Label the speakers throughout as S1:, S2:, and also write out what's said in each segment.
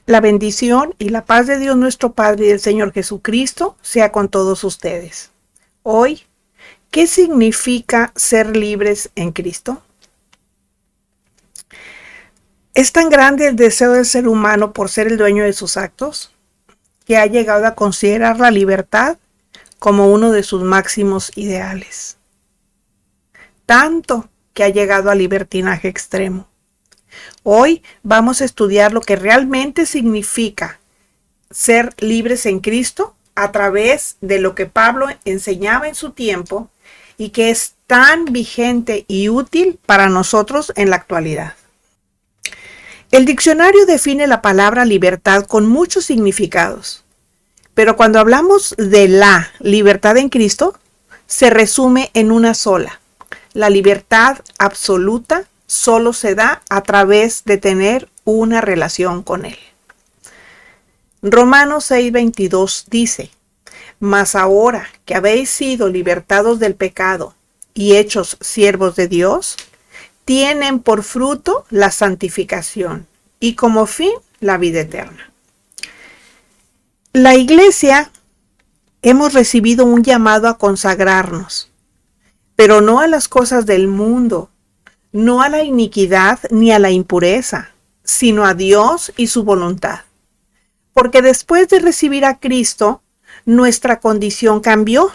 S1: La bendición y la paz de Dios nuestro Padre y del Señor Jesucristo sea con todos ustedes. Hoy, ¿qué significa ser libres en Cristo? ¿Es tan grande el deseo del ser humano por ser el dueño de sus actos que ha llegado a considerar la libertad como uno de sus máximos ideales? Tanto que ha llegado al libertinaje extremo. Hoy vamos a estudiar lo que realmente significa ser libres en Cristo a través de lo que Pablo enseñaba en su tiempo y que es tan vigente y útil para nosotros en la actualidad. El diccionario define la palabra libertad con muchos significados, pero cuando hablamos de la libertad en Cristo, se resume en una sola. La libertad absoluta solo se da a través de tener una relación con Él. Romanos 6:22 dice: Mas ahora que habéis sido libertados del pecado y hechos siervos de Dios, tienen por fruto la santificación y como fin la vida eterna. La Iglesia hemos recibido un llamado a consagrarnos, pero no a las cosas del mundo, no a la iniquidad ni a la impureza, sino a Dios y su voluntad. Porque después de recibir a Cristo, nuestra condición cambió.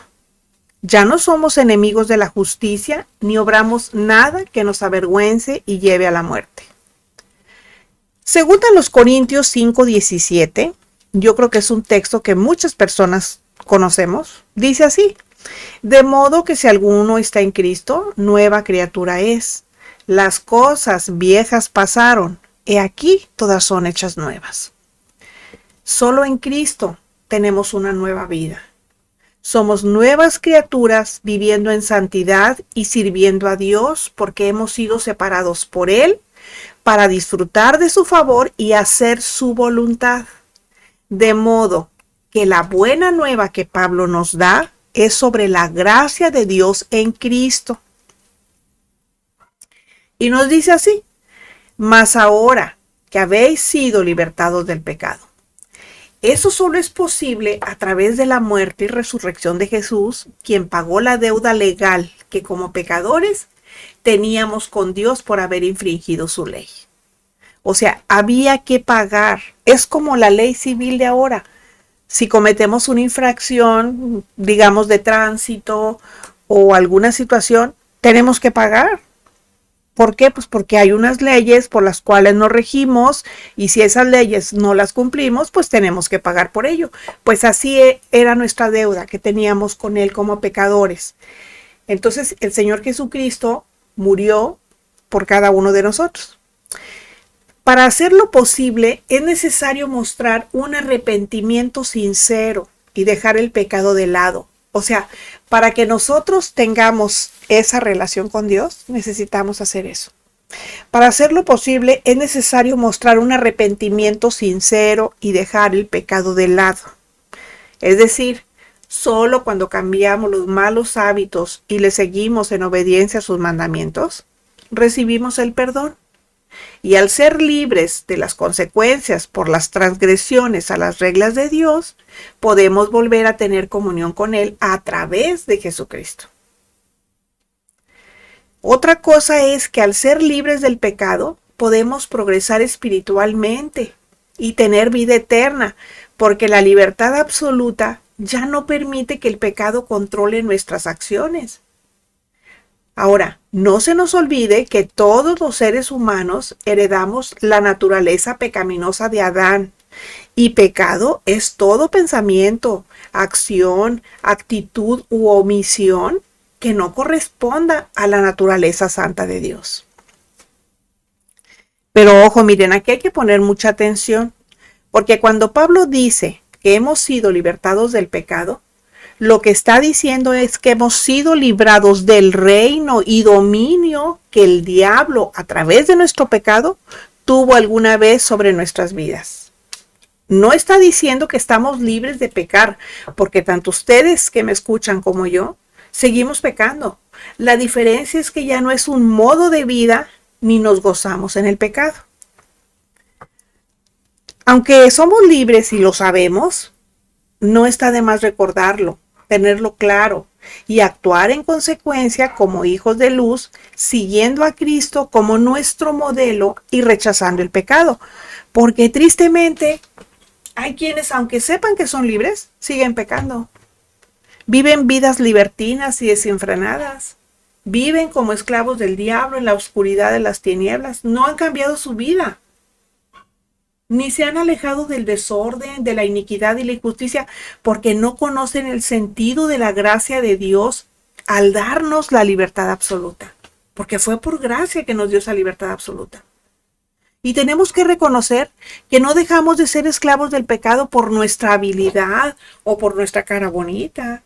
S1: Ya no somos enemigos de la justicia, ni obramos nada que nos avergüence y lleve a la muerte. Según a los Corintios 5:17, yo creo que es un texto que muchas personas conocemos, dice así: de modo que si alguno está en Cristo, nueva criatura es. Las cosas viejas pasaron, he aquí todas son hechas nuevas. Solo en Cristo tenemos una nueva vida. Somos nuevas criaturas viviendo en santidad y sirviendo a Dios porque hemos sido separados por Él para disfrutar de su favor y hacer su voluntad. De modo que la buena nueva que Pablo nos da es sobre la gracia de Dios en Cristo. Y nos dice así: mas ahora que habéis sido libertados del pecado. Eso solo es posible a través de la muerte y resurrección de Jesús, quien pagó la deuda legal que como pecadores teníamos con Dios por haber infringido su ley. O sea, había que pagar. Es como la ley civil de ahora. Si cometemos una infracción, digamos de tránsito o alguna situación, tenemos que pagar. ¿Por qué? Pues porque hay unas leyes por las cuales nos regimos y si esas leyes no las cumplimos, pues tenemos que pagar por ello. Pues así era nuestra deuda que teníamos con Él como pecadores. Entonces el Señor Jesucristo murió por cada uno de nosotros. Para hacerlo posible es necesario mostrar un arrepentimiento sincero y dejar el pecado de lado. O sea, para que nosotros tengamos esa relación con Dios, necesitamos hacer eso. Para hacerlo posible, es necesario mostrar un arrepentimiento sincero y dejar el pecado de lado. Es decir, solo cuando cambiamos los malos hábitos y le seguimos en obediencia a sus mandamientos, recibimos el perdón. Y al ser libres de las consecuencias por las transgresiones a las reglas de Dios, podemos volver a tener comunión con Él a través de Jesucristo. Otra cosa es que al ser libres del pecado, podemos progresar espiritualmente y tener vida eterna, porque la libertad absoluta ya no permite que el pecado controle nuestras acciones. Ahora, no se nos olvide que todos los seres humanos heredamos la naturaleza pecaminosa de Adán. Y pecado es todo pensamiento, acción, actitud u omisión que no corresponda a la naturaleza santa de Dios. Pero ojo, miren, aquí hay que poner mucha atención, porque cuando Pablo dice que hemos sido libertados del pecado, lo que está diciendo es que hemos sido librados del reino y dominio que el diablo, a través de nuestro pecado, tuvo alguna vez sobre nuestras vidas. No está diciendo que estamos libres de pecar, porque tanto ustedes que me escuchan como yo, seguimos pecando. La diferencia es que ya no es un modo de vida ni nos gozamos en el pecado. Aunque somos libres y lo sabemos, no está de más recordarlo, tenerlo claro y actuar en consecuencia como hijos de luz, siguiendo a Cristo como nuestro modelo y rechazando el pecado. Porque tristemente hay quienes, aunque sepan que son libres, siguen pecando. Viven vidas libertinas y desenfrenadas. Viven como esclavos del diablo en la oscuridad de las tinieblas. No han cambiado su vida, ni se han alejado del desorden, de la iniquidad y la injusticia, porque no conocen el sentido de la gracia de Dios al darnos la libertad absoluta. Porque fue por gracia que nos dio esa libertad absoluta. Y tenemos que reconocer que no dejamos de ser esclavos del pecado por nuestra habilidad o por nuestra cara bonita.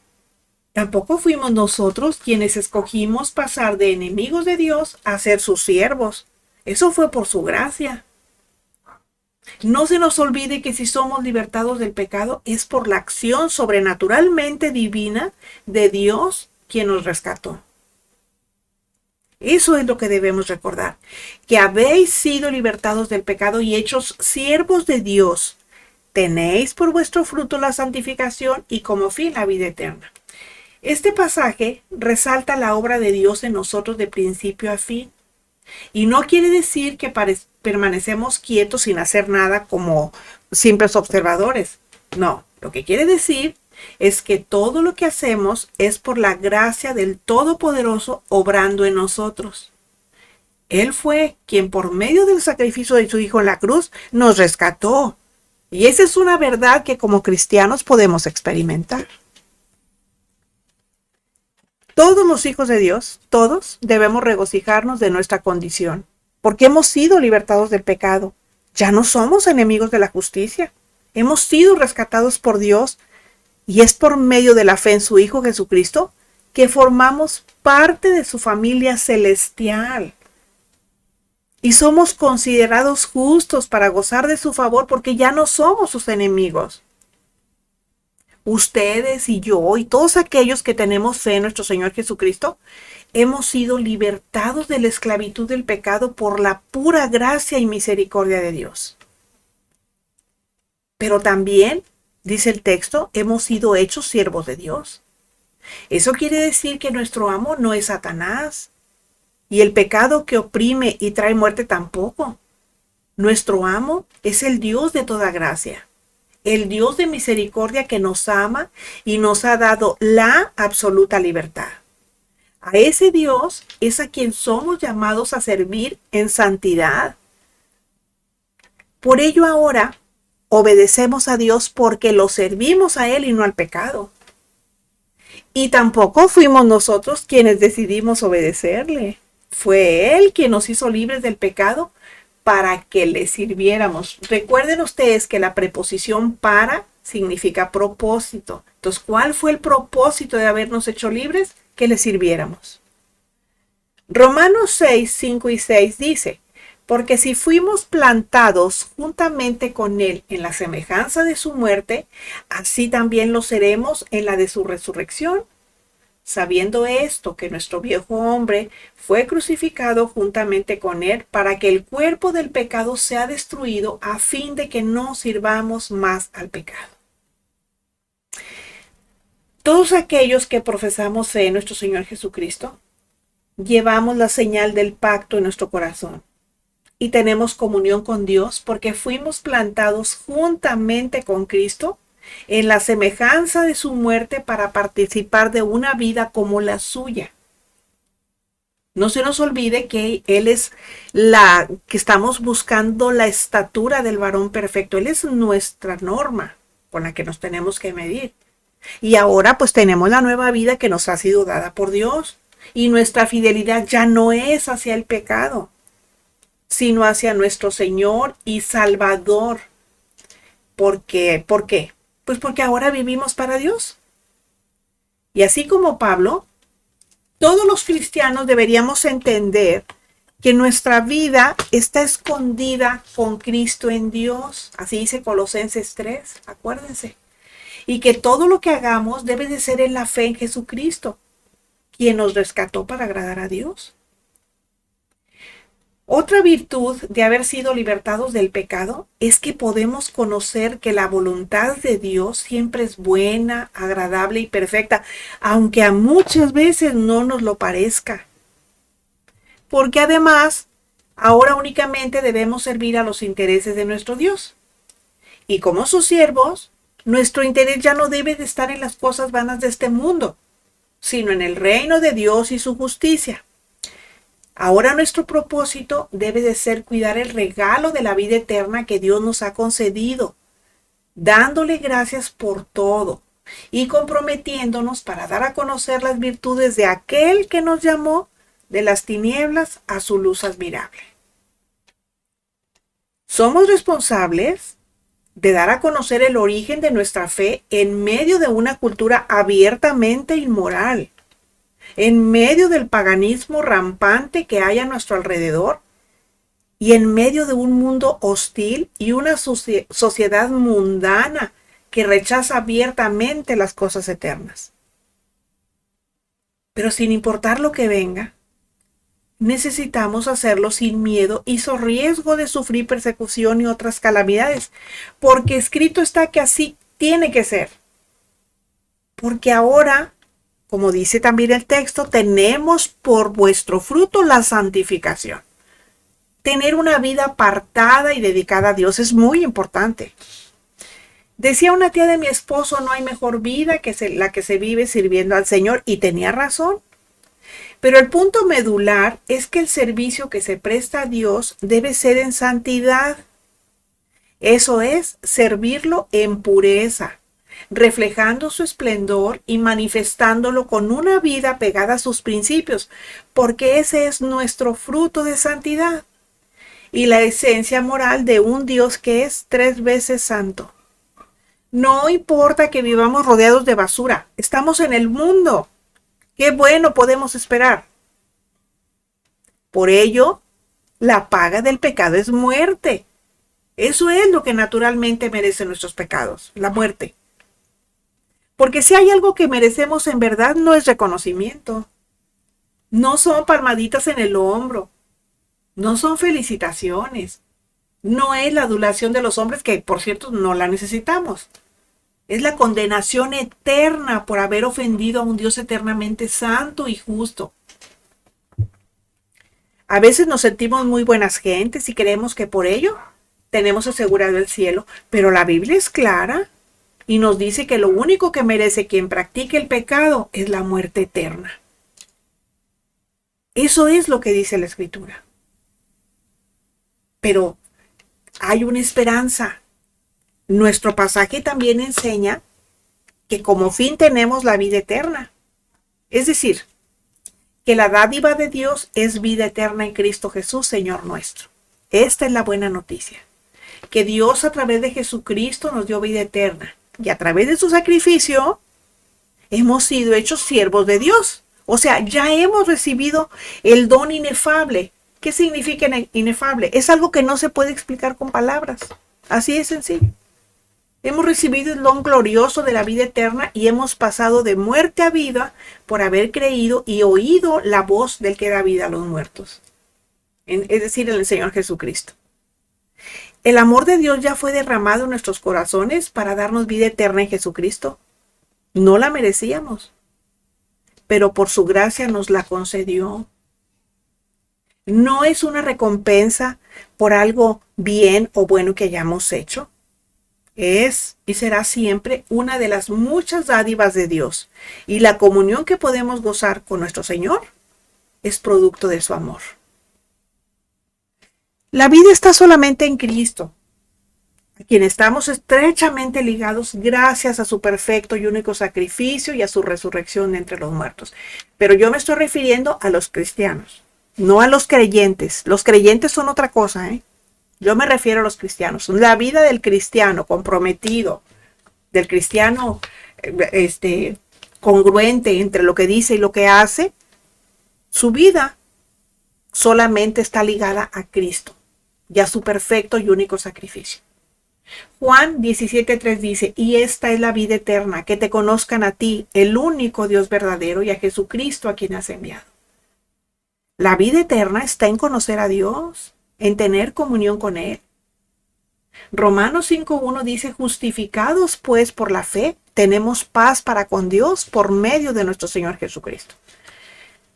S1: Tampoco fuimos nosotros quienes escogimos pasar de enemigos de Dios a ser sus siervos. Eso fue por su gracia. No se nos olvide que si somos libertados del pecado es por la acción sobrenaturalmente divina de Dios quien nos rescató. Eso es lo que debemos recordar, que habéis sido libertados del pecado y hechos siervos de Dios. Tenéis por vuestro fruto la santificación y como fin la vida eterna. Este pasaje resalta la obra de Dios en nosotros de principio a fin. Y no quiere decir que permanecemos quietos sin hacer nada como simples observadores. No, lo que quiere decir es que todo lo que hacemos es por la gracia del Todopoderoso obrando en nosotros. Él fue quien por medio del sacrificio de su Hijo en la cruz nos rescató. Y esa es una verdad que como cristianos podemos experimentar. Todos los hijos de Dios, todos, debemos regocijarnos de nuestra condición, porque hemos sido libertados del pecado. Ya no somos enemigos de la justicia. Hemos sido rescatados por Dios y es por medio de la fe en su Hijo Jesucristo que formamos parte de su familia celestial. Y somos considerados justos para gozar de su favor porque ya no somos sus enemigos. Ustedes y yo y todos aquellos que tenemos fe en nuestro Señor Jesucristo, hemos sido libertados de la esclavitud del pecado por la pura gracia y misericordia de Dios. Pero también, dice el texto, hemos sido hechos siervos de Dios. Eso quiere decir que nuestro amo no es Satanás y el pecado que oprime y trae muerte tampoco. Nuestro amo es el Dios de toda gracia. El Dios de misericordia que nos ama y nos ha dado la absoluta libertad. A ese Dios es a quien somos llamados a servir en santidad. Por ello ahora obedecemos a Dios porque lo servimos a Él y no al pecado. Y tampoco fuimos nosotros quienes decidimos obedecerle. Fue Él quien nos hizo libres del pecado para que le sirviéramos. Recuerden ustedes que la preposición para significa propósito. Entonces, ¿cuál fue el propósito de habernos hecho libres? Que le sirviéramos. Romanos 6, 5 y 6 dice, porque si fuimos plantados juntamente con Él en la semejanza de su muerte, así también lo seremos en la de su resurrección. Sabiendo esto, que nuestro viejo hombre fue crucificado juntamente con Él para que el cuerpo del pecado sea destruido a fin de que no sirvamos más al pecado. Todos aquellos que profesamos fe en nuestro Señor Jesucristo, llevamos la señal del pacto en nuestro corazón y tenemos comunión con Dios porque fuimos plantados juntamente con Cristo en la semejanza de su muerte para participar de una vida como la suya. No se nos olvide que Él es que estamos buscando la estatura del varón perfecto. Él es nuestra norma con la que nos tenemos que medir. Y ahora pues tenemos la nueva vida que nos ha sido dada por Dios. Y nuestra fidelidad ya no es hacia el pecado, sino hacia nuestro Señor y Salvador. ¿Por qué? Pues porque ahora vivimos para Dios. Y así como Pablo, todos los cristianos deberíamos entender que nuestra vida está escondida con Cristo en Dios. Así dice Colosenses 3, acuérdense. Y que todo lo que hagamos debe de ser en la fe en Jesucristo, quien nos rescató para agradar a Dios. Otra virtud de haber sido libertados del pecado es que podemos conocer que la voluntad de Dios siempre es buena, agradable y perfecta, aunque a muchas veces no nos lo parezca. Porque además, ahora únicamente debemos servir a los intereses de nuestro Dios. Y como sus siervos, nuestro interés ya no debe de estar en las cosas vanas de este mundo, sino en el reino de Dios y su justicia. Ahora nuestro propósito debe de ser cuidar el regalo de la vida eterna que Dios nos ha concedido, dándole gracias por todo y comprometiéndonos para dar a conocer las virtudes de aquel que nos llamó de las tinieblas a su luz admirable. Somos responsables de dar a conocer el origen de nuestra fe en medio de una cultura abiertamente inmoral, en medio del paganismo rampante que hay a nuestro alrededor y en medio de un mundo hostil y una sociedad mundana que rechaza abiertamente las cosas eternas. Pero sin importar lo que venga, necesitamos hacerlo sin miedo y sin riesgo de sufrir persecución y otras calamidades, porque escrito está que así tiene que ser. Porque ahora, como dice también el texto, tenemos por vuestro fruto la santificación. Tener una vida apartada y dedicada a Dios es muy importante. Decía una tía de mi esposo, no hay mejor vida que la que se vive sirviendo al Señor, y tenía razón. Pero el punto medular es que el servicio que se presta a Dios debe ser en santidad. Eso es, servirlo en pureza, reflejando su esplendor y manifestándolo con una vida pegada a sus principios, porque ese es nuestro fruto de santidad y la esencia moral de un Dios que es 3 veces santo. No importa que vivamos rodeados de basura, estamos en el mundo. ¿Qué bueno podemos esperar? Por ello, la paga del pecado es muerte. Eso es lo que naturalmente merecen nuestros pecados, la muerte. Porque si hay algo que merecemos en verdad, no es reconocimiento. No son palmaditas en el hombro. No son felicitaciones. No es la adulación de los hombres, que por cierto no la necesitamos. Es la condenación eterna por haber ofendido a un Dios eternamente santo y justo. A veces nos sentimos muy buenas gentes y creemos que por ello tenemos asegurado el cielo, pero la Biblia es clara y nos dice que lo único que merece quien practique el pecado es la muerte eterna. Eso es lo que dice la Escritura. Pero hay una esperanza. Nuestro pasaje también enseña que como fin tenemos la vida eterna. Es decir, que la dádiva de Dios es vida eterna en Cristo Jesús, Señor nuestro. Esta es la buena noticia. Que Dios a través de Jesucristo nos dio vida eterna. Y a través de su sacrificio hemos sido hechos siervos de Dios. O sea, ya hemos recibido el don inefable. ¿Qué significa inefable? Es algo que no se puede explicar con palabras. Así de sencillo. Hemos recibido el don glorioso de la vida eterna y hemos pasado de muerte a vida por haber creído y oído la voz del que da vida a los muertos. Es decir, el Señor Jesucristo. El amor de Dios ya fue derramado en nuestros corazones para darnos vida eterna en Jesucristo. No la merecíamos, pero por su gracia nos la concedió. No es una recompensa por algo bien o bueno que hayamos hecho. Es y será siempre una de las muchas dádivas de Dios, y la comunión que podemos gozar con nuestro Señor es producto de su amor. La vida está solamente en Cristo, a quien estamos estrechamente ligados gracias a su perfecto y único sacrificio y a su resurrección de entre los muertos. Pero yo me estoy refiriendo a los cristianos, no a los creyentes. Los creyentes son otra cosa, ¿eh? Yo me refiero a los cristianos. La vida del cristiano comprometido, del cristiano congruente entre lo que dice y lo que hace, su vida solamente está ligada a Cristo y a su perfecto y único sacrificio. Juan 17:3 dice, y esta es la vida eterna, que te conozcan a ti, el único Dios verdadero, y a Jesucristo a quien has enviado. La vida eterna está en conocer a Dios, en tener comunión con Él. Romanos 5.1 dice, justificados pues por la fe, tenemos paz para con Dios por medio de nuestro Señor Jesucristo.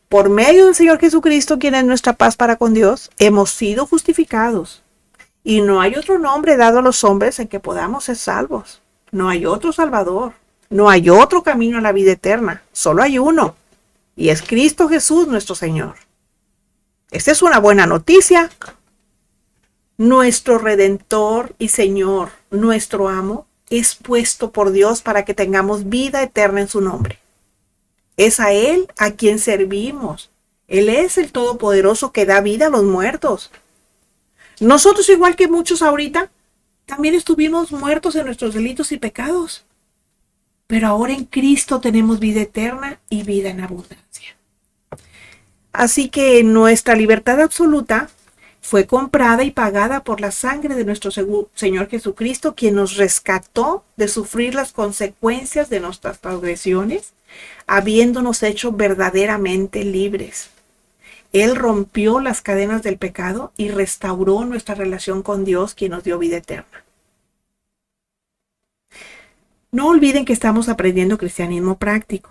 S1: Por medio del Señor Jesucristo, quien es nuestra paz para con Dios, hemos sido justificados. Y no hay otro nombre dado a los hombres en que podamos ser salvos. No hay otro Salvador. No hay otro camino a la vida eterna. Solo hay uno. Y es Cristo Jesús nuestro Señor. Esta es una buena noticia. Nuestro Redentor y Señor, nuestro amo, es puesto por Dios para que tengamos vida eterna en su nombre. Es a Él a quien servimos. Él es el Todopoderoso que da vida a los muertos. Nosotros, igual que muchos ahorita, también estuvimos muertos en nuestros delitos y pecados. Pero ahora en Cristo tenemos vida eterna y vida en abundancia. Así que nuestra libertad absoluta fue comprada y pagada por la sangre de nuestro Señor Jesucristo, quien nos rescató de sufrir las consecuencias de nuestras transgresiones, habiéndonos hecho verdaderamente libres. Él rompió las cadenas del pecado y restauró nuestra relación con Dios, quien nos dio vida eterna. No olviden que estamos aprendiendo cristianismo práctico.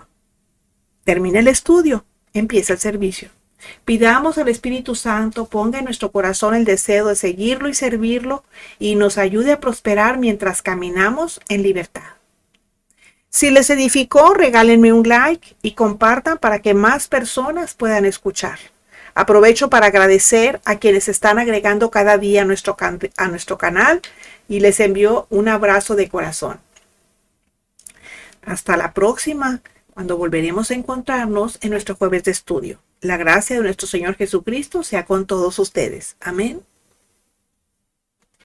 S1: Termina el estudio, empieza el servicio. Pidamos al Espíritu Santo ponga en nuestro corazón el deseo de seguirlo y servirlo y nos ayude a prosperar mientras caminamos en libertad. Si les edificó, regálenme un like y compartan para que más personas puedan escuchar. Aprovecho para agradecer a quienes están agregando cada día a nuestro canal y les envío un abrazo de corazón. Hasta la próxima, cuando volveremos a encontrarnos en nuestro jueves de estudio. La gracia de nuestro Señor Jesucristo sea con todos ustedes. Amén.